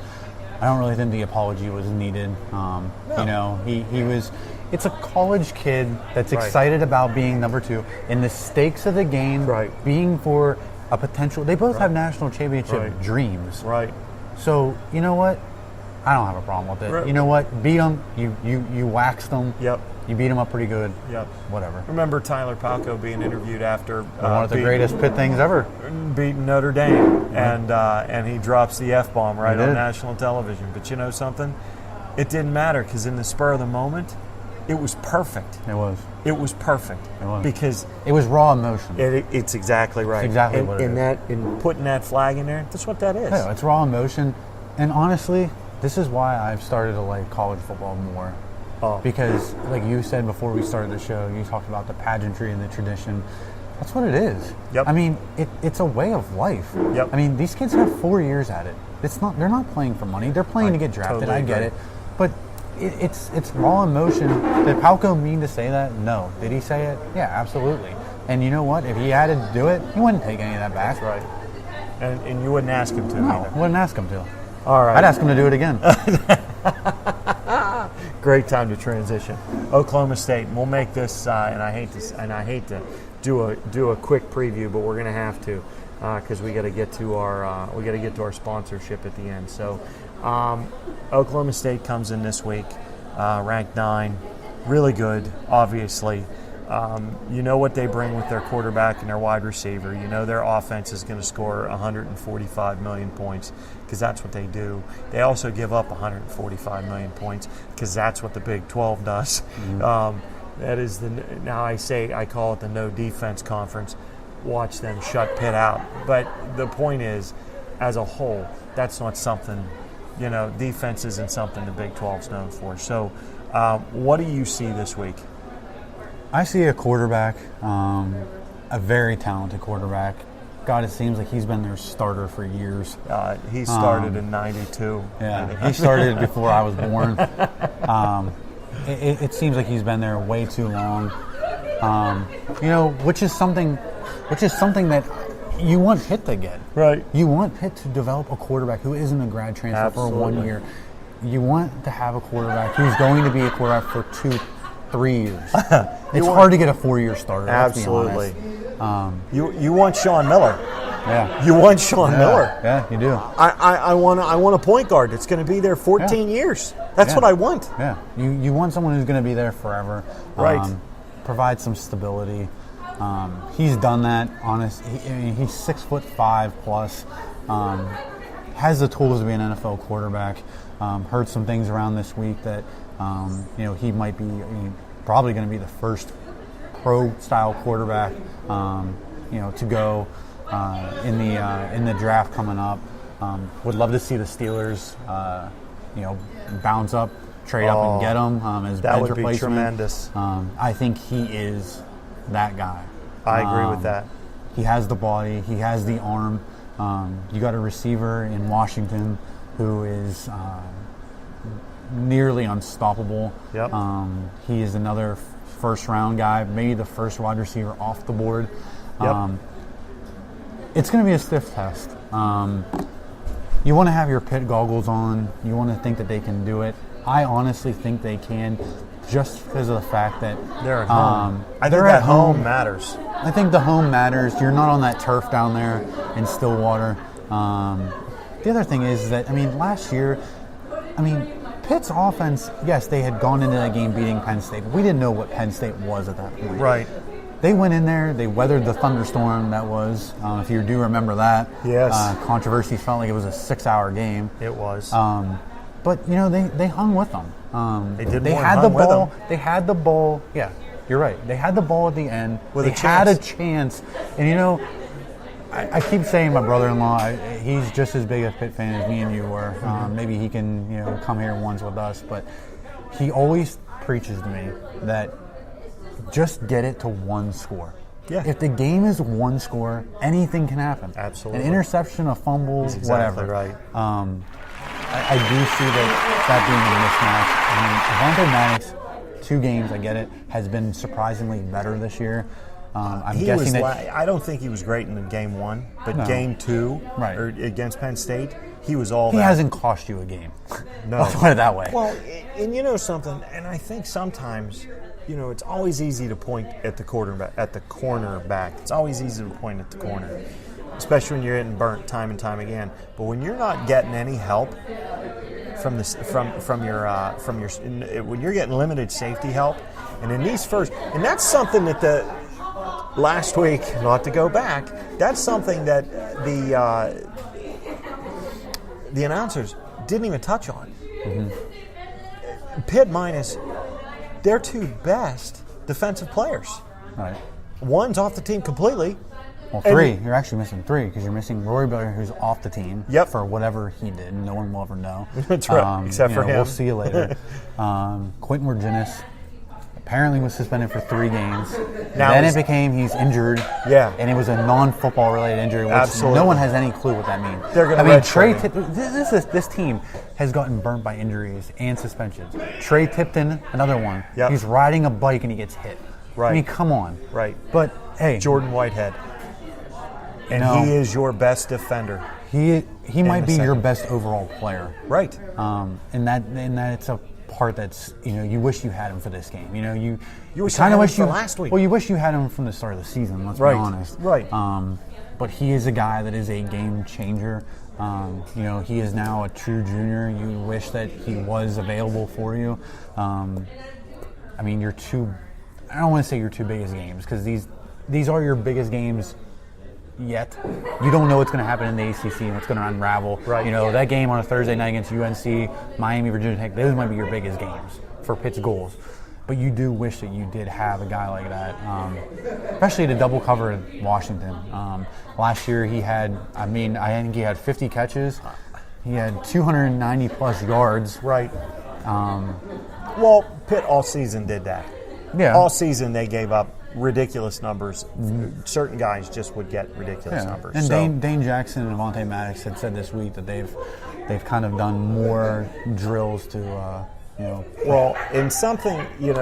I don't really think the apology was needed. No. He was. It's a college kid that's excited about being number 2 in the stakes of the game, being for a potential. They both have national championship dreams. Right. So you know what? I don't have a problem with it. Right. You know what? Beat them. You waxed them. Yep. You beat them up pretty good. Yep. Whatever. Remember Tyler Palko being interviewed after one of the greatest Pitt things ever. Beating Notre Dame, and he drops the F-bomb on national television. But you know something? It didn't matter because in the spur of the moment, it was perfect. It was. It was perfect. It was. Because it was raw emotion. It's exactly right. It's exactly what it is. In putting that flag in there, that's what that is. Yeah, it's raw emotion. And honestly, this is why I've started to like college football more. Oh. Because, like you said before we started the show, you talked about the pageantry and the tradition. That's what it is. Yep. I mean, it's a way of life. Yep. I mean, these kids have 4 years at it. They're not playing for money. They're playing to get drafted. Totally I get agree. it. But it's raw emotion. Did Palco mean to say that? No. Did he say it? Yeah, absolutely. And you know what? If he had to do it, he wouldn't take any of that back. That's right. And you wouldn't ask him to No, either. wouldn't ask him to. All right. I'd ask him to do it again. Great time to transition. Oklahoma State. We'll make this, and I hate to do a quick preview, but we're going to have to because we got to get to our sponsorship at the end. So, Oklahoma State comes in this week, ranked 9, really good, obviously. You know what they bring with their quarterback and their wide receiver. You know their offense is going to score 145 million points because that's what they do. They also give up 145 million points because that's what the Big 12 does. Mm-hmm. That is I call it the no defense conference. Watch them shut Pitt out. But the point is, as a whole, that's not something. Defense isn't something the Big 12's known for. So, what do you see this week? I see a quarterback, a very talented quarterback. God, it seems like he's been their starter for years. He started in '92. Yeah, he started before I was born. It seems like he's been there way too long. Which is something that you want Pitt to get. Right. You want Pitt to develop a quarterback who isn't a grad transfer for 1 year. you want to have a quarterback who's going to be a quarterback for 2-3 years. It's hard to get a 4-year starter. Absolutely. Let's be honest. You want Sean Miller. Yeah. You want Sean Miller. Yeah, you do. I want a point guard that's going to be there 14 years. That's what I want. Yeah. You want someone who's going to be there forever. Right. Provide some stability. He's done that. He's 6'5" plus. Has the tools to be an NFL quarterback. Heard some things around this week that he might be probably going to be the first pro-style quarterback to go in the draft coming up. Would love to see the Steelers bounce up, trade up and get him as that bench would replacement. be tremendous. I think he is that guy. I agree with that. He has the body. He has the arm. You got a receiver in Washington who is nearly unstoppable. Yep. He is another first-round guy, maybe the first wide receiver off the board. Yep. It's going to be a stiff test. You want to have your Pitt goggles on. You want to think that they can do it. I honestly think they can, just because of the fact that they're at home. I think that home matters. I think the home matters. You're not on that turf down there in Stillwater. The other thing is that, last year, Pitt's offense, yes, they had gone into that game beating Penn State, but we didn't know what Penn State was at that point. Right. They went in there, they weathered the thunderstorm that was, if you do remember that. Yes. Controversy felt like it was a 6-hour game. It was. But, they hung with them. They had the ball. They had the ball. Yeah, you're right. They had the ball at the end. They had a chance. And, I keep saying my brother-in-law, he's just as big a Pitt fan as me and you were. Maybe he can, come here once with us. But he always preaches to me that just get it to one score. Yeah. If the game is one score, anything can happen. Absolutely. An interception, a fumble, That's exactly whatever. Right. I do see that being a mismatch. Avonte Maddox, 2 games, I get it, has been surprisingly better this year. I'm guessing that I don't think he was great in game 1, but game 2 or against Penn State, he was all. He hasn't cost you a game. No, let's put it that way. Well, and something, and I think sometimes, it's always easy to point at the cornerback. It's always easy to point at the corner, especially when you're getting burnt time and time again. But when you're not getting any help when you're getting limited safety help, and in these first, and that's something that last week, not to go back, that's something that the announcers didn't even touch on. Mm-hmm. Pitt minus their 2 best defensive players. Right. One's off the team completely. Well, 3. You're actually missing 3 because you're missing Rory Biller, who's off the team for whatever he did. No one will ever know. That's right, except for him. We'll see you later. Quentin Virginis apparently was suspended for 3 games. Then it became he's injured. Yeah. And it was a non-football related injury, which Absolutely. no one has any clue what that means. They're going to this team has gotten burnt by injuries and suspensions. Trey Tipton, another one. Yep. He's riding a bike and he gets hit. Right. Come on. Right. But hey, Jordan Whitehead. And he is your best defender. He might be your best overall player. Right. And that it's a part that's you wish you had him for this game. You wish kind of wish you last week. Well, you wish you had him from the start of the season. Let's be honest. Right. But he is a guy that is a game changer. He is now a true junior. You wish that he was available for you. Your 2. I don't want to say your 2 biggest games because these are your biggest games. Yet you don't know what's going to happen in the ACC and what's going to unravel. Right. That game on a Thursday night against UNC, Miami, Virginia Tech, those might be your biggest games for Pitt's goals. But you do wish that you did have a guy like that, especially to double cover in Washington. Last year he had, I think he had 50 catches. He had 290 plus yards. Right. Well, Pitt all season did that. Yeah. All season they gave up ridiculous numbers. Mm-hmm. Certain guys just would get ridiculous numbers. And Dane Jackson and Avonte Maddox had said this week that they've kind of done more drills to Well, in something, in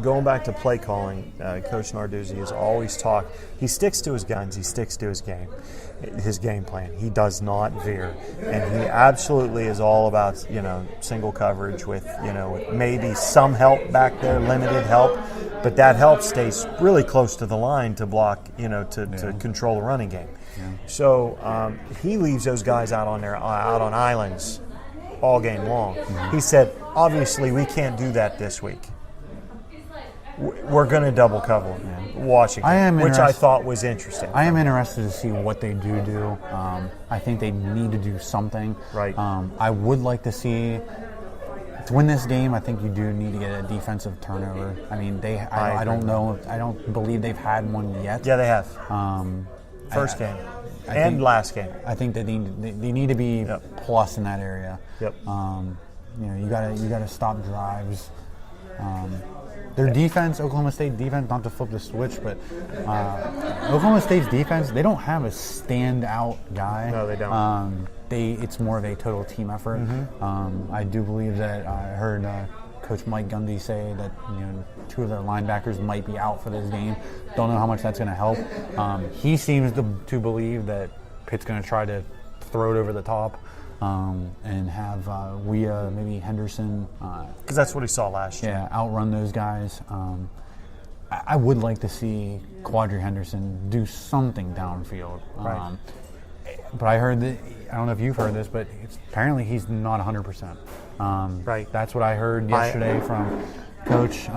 going back to play calling, Coach Narduzzi has always talked. He sticks to his guns. He sticks to his game plan. He does not veer, and he absolutely is all about single coverage with with maybe some help back there, limited help, but that help stays really close to the line to block, to control the running game. Yeah. So he leaves those guys out on islands all game long. Mm-hmm. He said, obviously, we can't do that this week. We're going to double cover Washington, which I thought was interesting. I am interested to see what they do. I think they need to do something. Right. I would like to see, to win this game, I think you do need to get a defensive turnover. I mean, I don't know. I don't believe they've had one yet. Yeah, they have. First game. And last game. I think that they need to be plus in that area. Yep. You gotta stop drives. Their defense, Oklahoma State defense, not to flip the switch, but Oklahoma State's defense, they don't have a standout guy. No, they don't. It's more of a total team effort. Mm-hmm. I do believe that I heard Coach Mike Gundy say that 2 of their linebackers might be out for this game. Don't know how much that's going to help. He seems to believe that Pitt's going to try to throw it over the top and have maybe Henderson. Because that's what he saw last year. Yeah, outrun those guys. I would like to see Quadri Henderson do something downfield. Right. But I heard that, I don't know if you've heard this, but apparently he's not 100%. Right. That's what I heard yesterday from Coach.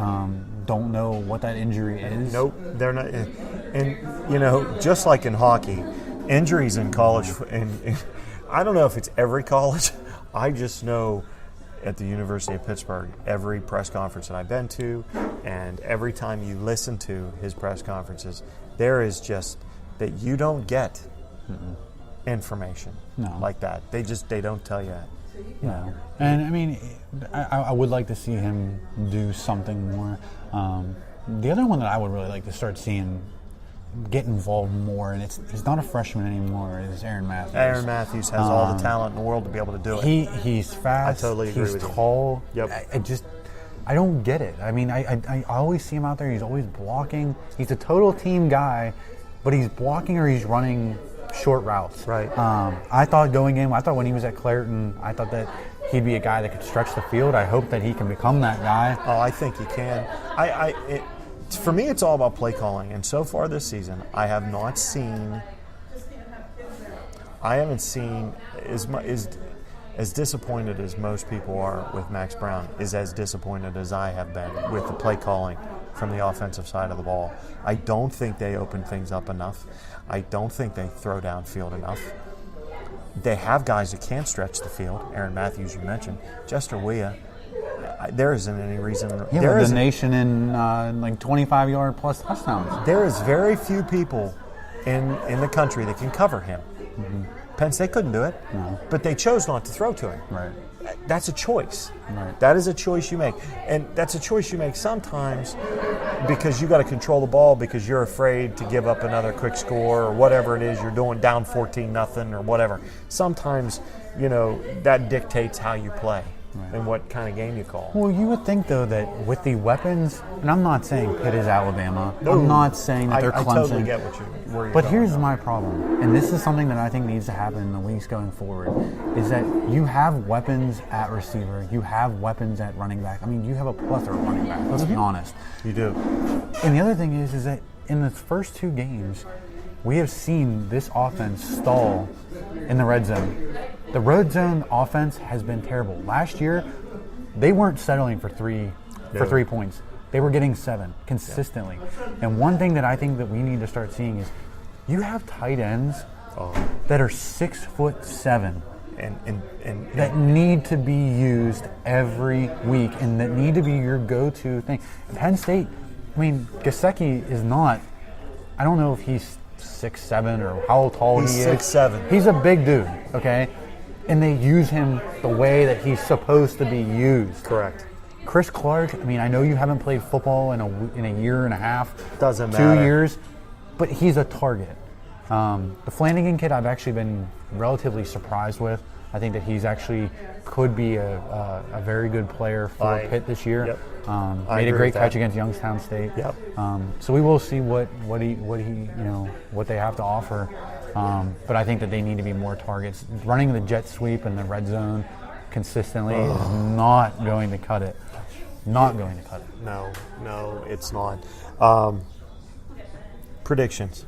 Don't know what that injury is. Nope, they're not. And just like in hockey, injuries in college, and I don't know if it's every college. I just know at the University of Pittsburgh, every press conference that I've been to, and every time you listen to his press conferences, there is just that you don't get information like that. They don't tell you that. No. And I mean, I would like to see him do something more. The other one that I would really like to start seeing get involved more, and he's not a freshman anymore, is Aaron Matthews. Aaron Matthews has all the talent in the world to be able to do it. He's fast. I totally agree with you. He's tall. Yep. I don't get it. I mean, I always see him out there. He's always blocking. He's a total team guy, but he's blocking or he's running short routes. Right. I thought when he was at Clairton, I thought that he'd be a guy that could stretch the field. I hope that he can become that guy. Oh, I think he can. For me, it's all about play calling. And so far this season, I haven't seen as disappointed as most people are with Max Brown, is as disappointed as I have been with the play calling from the offensive side of the ball. I don't think they open things up enough. I don't think they throw downfield enough. They have guys that can stretch the field. Aaron Matthews, you mentioned. Jester Weah. There isn't any reason. There is the nation in 25-yard plus touchdowns. There is very few people in the country that can cover him. Mm-hmm. Penn State couldn't do it, but they chose not to throw to him. Right. That's a choice. Right. That is a choice you make, and that's a choice you make sometimes because you got to control the ball because you're afraid to give up another quick score or whatever it is you're doing, down 14-0 or whatever. Sometimes, that dictates how you play. Right. And what kind of game you call. Well, you would think, though, that with the weapons, and I'm not saying Pitt is Alabama. No, I'm not saying that they're Clemson. I totally get where you're But going. Here's my problem, and this is something that I think needs to happen in the weeks going forward, is that you have weapons at receiver, you have weapons at running back. I mean, you have a plethora of running back, let's be honest. You do. And the other thing is that in the first 2 games, we have seen this offense stall in the red zone. The red zone offense has been terrible. Last year, they weren't settling for 3 points. They were getting 7 consistently. Yeah. And one thing that I think that we need to start seeing is you have tight ends that are 6'7" and that need to be used every week and that need to be your go-to thing. Penn State, Gesicki is not. I don't know if he's 6'7" or how tall he is. He's 6'7". He's a big dude, okay? And they use him the way that he's supposed to be used. Correct. Chris Clark, I know you haven't played football in a year and a half. Doesn't matter. 2 years, but he's a target. The Flanagan kid I've actually been relatively surprised with. I think that he's actually could be a very good player for Pitt this year. Yep. Made a great catch against Youngstown State. Yep. So we will see what they have to offer. But I think that they need to be more targets. Running the jet sweep in the red zone consistently is not going to cut it. Not going to cut it. No, it's not. Predictions.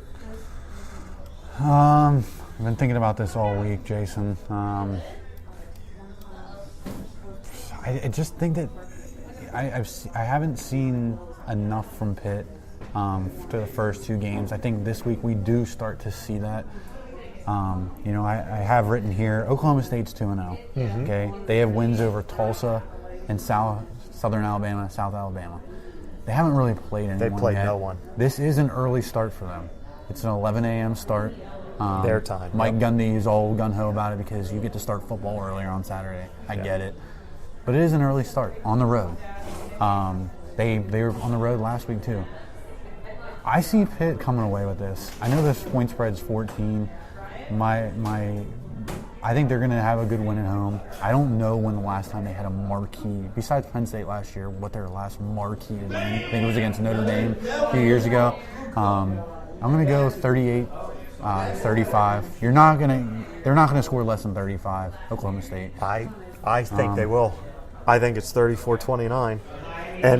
I've been thinking about this all week, Jason. I just think that I haven't seen enough from Pitt to the first 2 games. I think this week we do start to see that. I have written here, Oklahoma State's 2-0. Okay, they have wins over Tulsa and Southern Alabama, South Alabama. They haven't really played anyone They played yet. no one. This is an early start for them. It's an 11 a.m. start. Their time. Mike Gundy is all gung-ho about it because you get to start football earlier on Saturday. I get it. But it is an early start on the road. They were on the road last week too. I see Pitt coming away with this. I know this point spread's 14. I think they're going to have a good win at home. I don't know when the last time they had a marquee, besides Penn State last year, what their last marquee win. I think it was against Notre Dame a few years ago. I'm going to go 38-35. They're not going to score less than 35, Oklahoma State. I think they will. I think it's 34-29.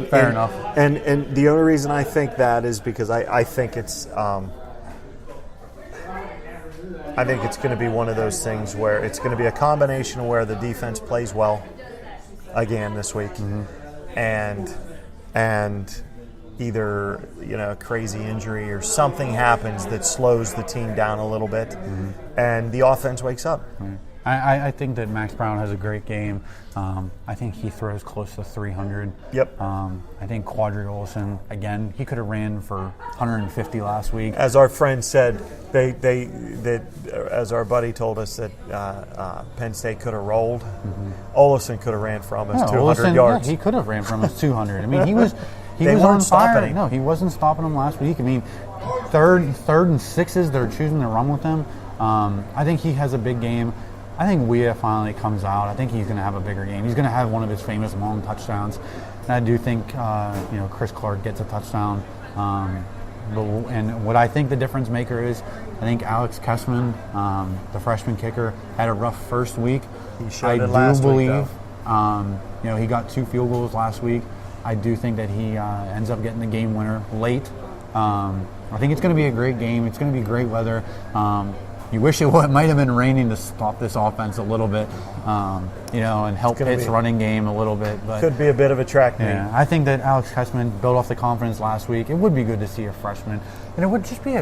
Fair enough. And the only reason I think that is because I think it's going to be one of those things where it's going to be a combination where the defense plays well again this week, and either a crazy injury or something happens that slows the team down a little bit, and the offense wakes up. I think that Max Brown has a great game. I think he throws close to 300. Yep. I think Quadri Olson, again, he could have ran for 150 last week. As our friend said, as our buddy told us that Penn State could have rolled. Olson could have ran for almost 200 Olson, yards. Yeah, he could have ran for almost 200. I mean, he was They on weren't fire. stopping him. No, he wasn't stopping them last week. I mean, third and sixes, they're choosing to run with him. I think he has a big game. I think Weah finally comes out. I think he's going to have a bigger game. He's going to have one of his famous long touchdowns. And I do think, Chris Clark gets a touchdown. And what I think the difference maker is, I think Alex Kessman, the freshman kicker, had a rough first week. He showed it last week, though. He got 2 field goals last week. I do think that he ends up getting the game winner late. I think it's going to be a great game. It's going to be great weather. You wish it might have been raining to stop this offense a little bit, and help Pitt's running game a little bit. But could be a bit of a track meet. Yeah, I think that Alex Kessman built off the confidence last week. It would be good to see a freshman, and it would just see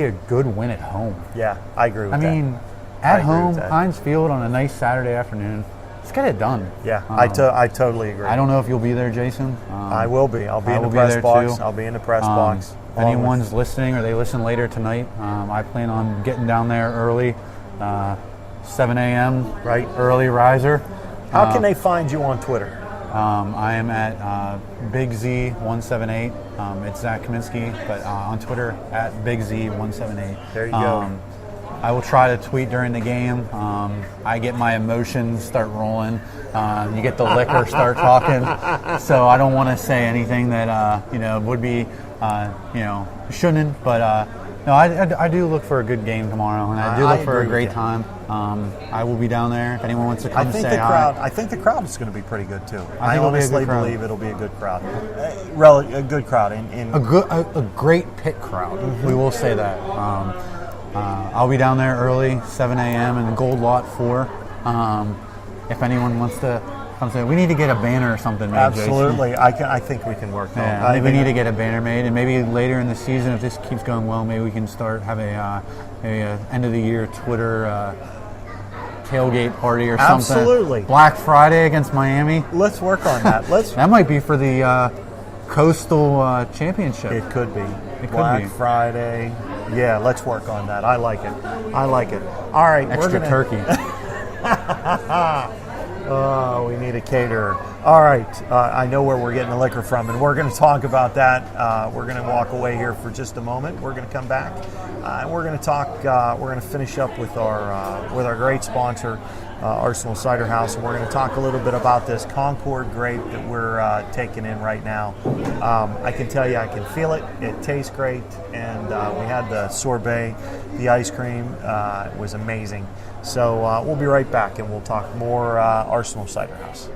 a good win at home. Yeah, I agree with that. I mean, at home, Heinz Field on a nice Saturday afternoon. Let's get it done. Yeah, I totally agree. I don't know if you'll be there, Jason. I will be. I'll be in the press box. I'll be in the press box. If anyone's listening or they listen later tonight, I plan on getting down there early, 7 a.m. Right. Early riser. How can they find you on Twitter? I am at Big Z178. It's Zack Kaminsky, but on Twitter at Big Z178. There you go. I will try to tweet during the game. I get my emotions start rolling. You get the liquor start talking. So I don't want to say anything that would be shouldn't. But no, I do look for a good game tomorrow, and I do look for a great time. I will be down there if anyone wants to come say hi. I think the crowd is going to be pretty good too. I honestly believe it'll be a good crowd. A good crowd. A great Pitt crowd. We will say that. I'll be down there early, 7 a.m. in the Gold Lot 4. If anyone wants to come say, we need to get a banner or something made. Absolutely. Jason. I think we can work that. Yeah, I think we need to get a banner made, and maybe later in the season, if this keeps going well, maybe we can start have a end of the year Twitter tailgate party or something. Absolutely. Black Friday against Miami. Let's work on that. That might be for the Coastal Championship. It could be. Black Friday. Yeah, let's work on that. I like it. All right. Extra turkey. Oh, we need a caterer. All right, I know where we're getting the liquor from, and we're going to talk about that. We're going to walk away here for just a moment. We're going to come back, and we're going to talk. We're going to finish up with our great sponsor, Arsenal Cider House, and we're going to talk a little bit about this Concord grape that we're taking in right now. I can tell you, I can feel it. It tastes great, and we had the sorbet, the ice cream. It was amazing. So we'll be right back, and we'll talk more Arsenal Cider House.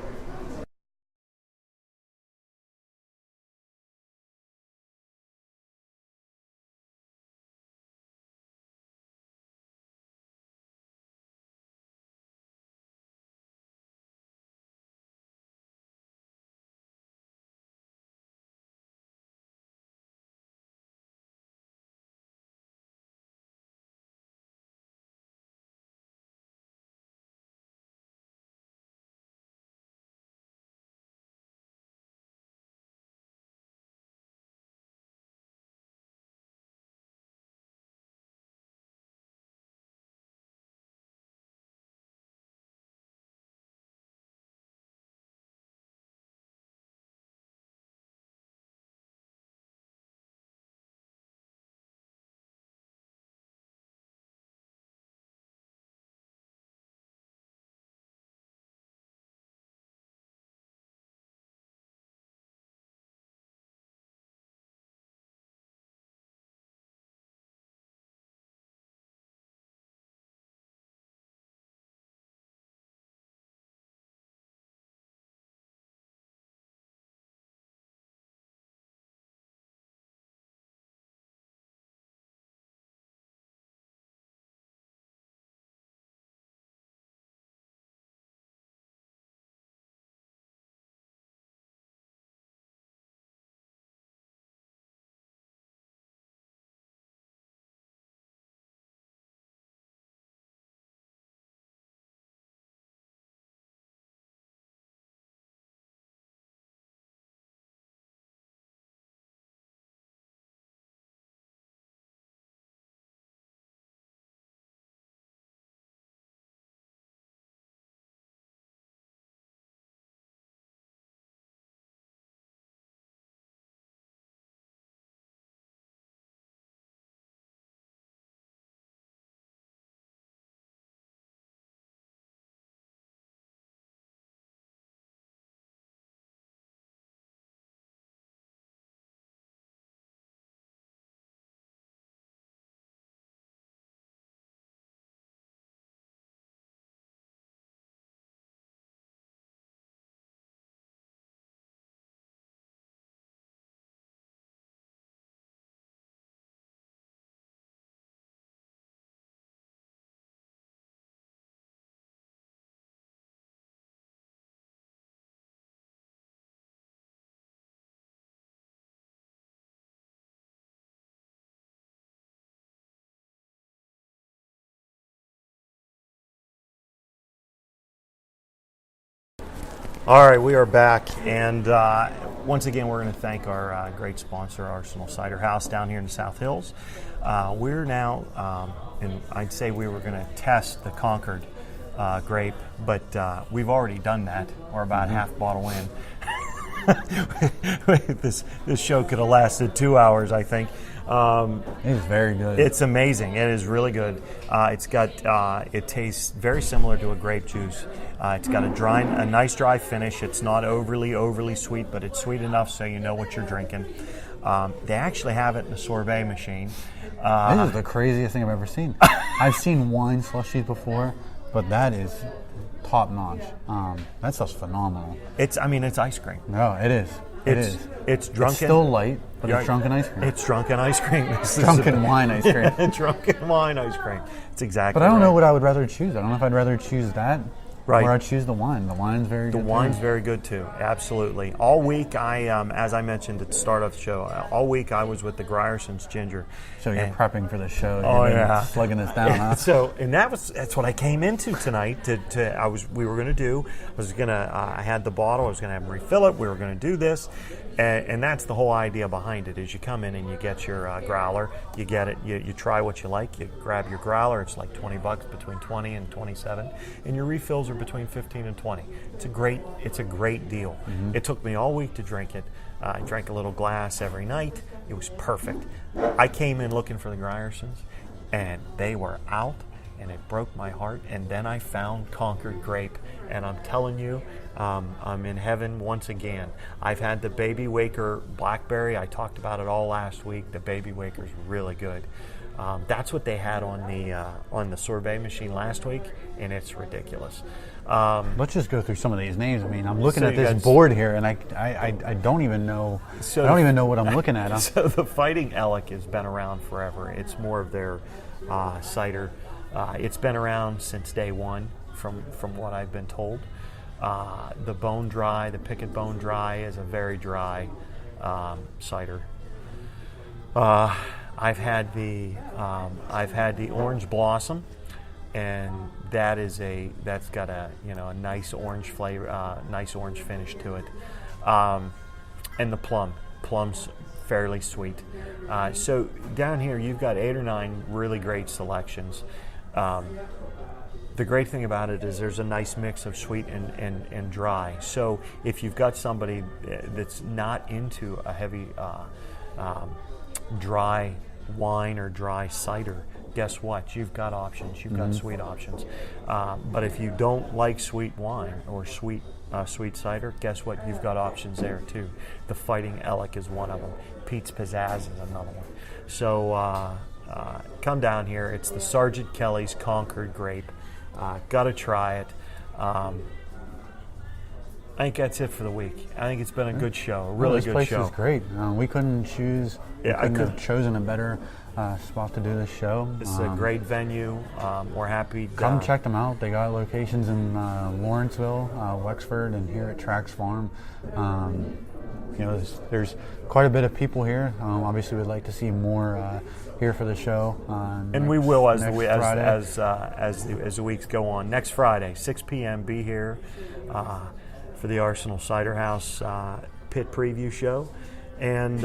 All right, we are back, and once again, we're going to thank our great sponsor, Arsenal Cider House, down here in the South Hills. We're now, and I'd say we were going to test the Concord grape, but we've already done that. We're about half bottle in. This show could have lasted 2 hours, I think. It is very good. It's amazing. It is really good. It tastes very similar to a grape juice. It's got a nice dry finish. It's not overly sweet, but it's sweet enough so you know what you're drinking. They actually have it in a sorbet machine. This is the craziest thing I've ever seen. I've seen wine slushies before, but that is top notch. That stuff's phenomenal. It's ice cream. No, it is. It's drunken. It's still light, but it's drunken ice cream. It's drunken ice cream. Drunken wine ice cream. Yeah, drunken wine ice cream. It's exactly. But I don't right. know what I would rather choose. I don't know if I'd rather choose that. Right. Or I'd choose the wine. The wine's very good. The wine's very good too. Absolutely. All week, as I mentioned at the start of the show, all week I was with the Grierson's Ginger. So you're prepping for the show. Oh, you're yeah. Slugging this down, huh? So, and that's what I came into tonight. We were going to do. I had the bottle. I was going to have them refill it. We were going to do this. And that's the whole idea behind it. Is you come in and you get your growler, you get it, you try what you like, you grab your growler. It's like $20, between 20 and 27, and your refills are between 15 and 20. It's a great deal. It took me all week to drink it. I drank a little glass every night. It was perfect. I came in looking for the Griersons, and they were out, and it broke my heart. And then I found Concord Grape, and I'm telling you, I'm in heaven once again. I've had the Baby Waker Blackberry. I talked about it all last week. The Baby Waker's really good. That's what they had on the sorbet machine last week, and it's ridiculous. Let's just go through some of these names. I mean, I'm looking at this board here, and I don't even know. I don't even know what I'm looking at. So the Fighting Elk has been around forever. It's more of their cider. It's been around since day one, from what I've been told. The Bone Dry, the Picket Bone Dry, is a very dry cider. I've had the Orange Blossom, and that's got a nice orange flavor, nice orange finish to it, and the Plum's fairly sweet. So down here you've got 8 or 9 really great selections. The great thing about it is there's a nice mix of sweet and dry. So if you've got somebody that's not into a heavy dry wine or dry cider, guess what? You've got options. You've got sweet options. But if you don't like sweet wine or sweet cider, guess what? You've got options there too. The Fighting Elk is one of them. Pete's Pizzazz is another one. So come down here. It's the Sergeant Kelly's Concord Grape. Got to try it. I think that's it for the week. I think it's been a good show, a really good show. This place is great. We couldn't choose. I couldn't have chosen a better spot to do this show. This is a great venue. We're happy. Come check them out. They got locations in Lawrenceville, Wexford, and here at Trax Farm. There's quite a bit of people here. Obviously, we'd like to see more here for the show. And we will as the weeks go on. Next Friday, 6 p.m. Be here for the Arsenal Cider House Pitt preview show. And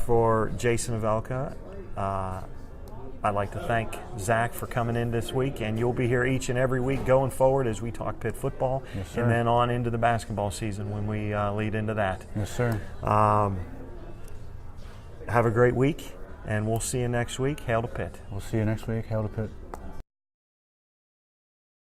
for Jason Avelka, I'd like to thank Zack for coming in this week, and you'll be here each and every week going forward as we talk Pitt football, yes, sir. And then on into the basketball season when we lead into that. Yes, sir. Have a great week, and we'll see you next week. Hail to Pitt. We'll see you next week. Hail to Pitt.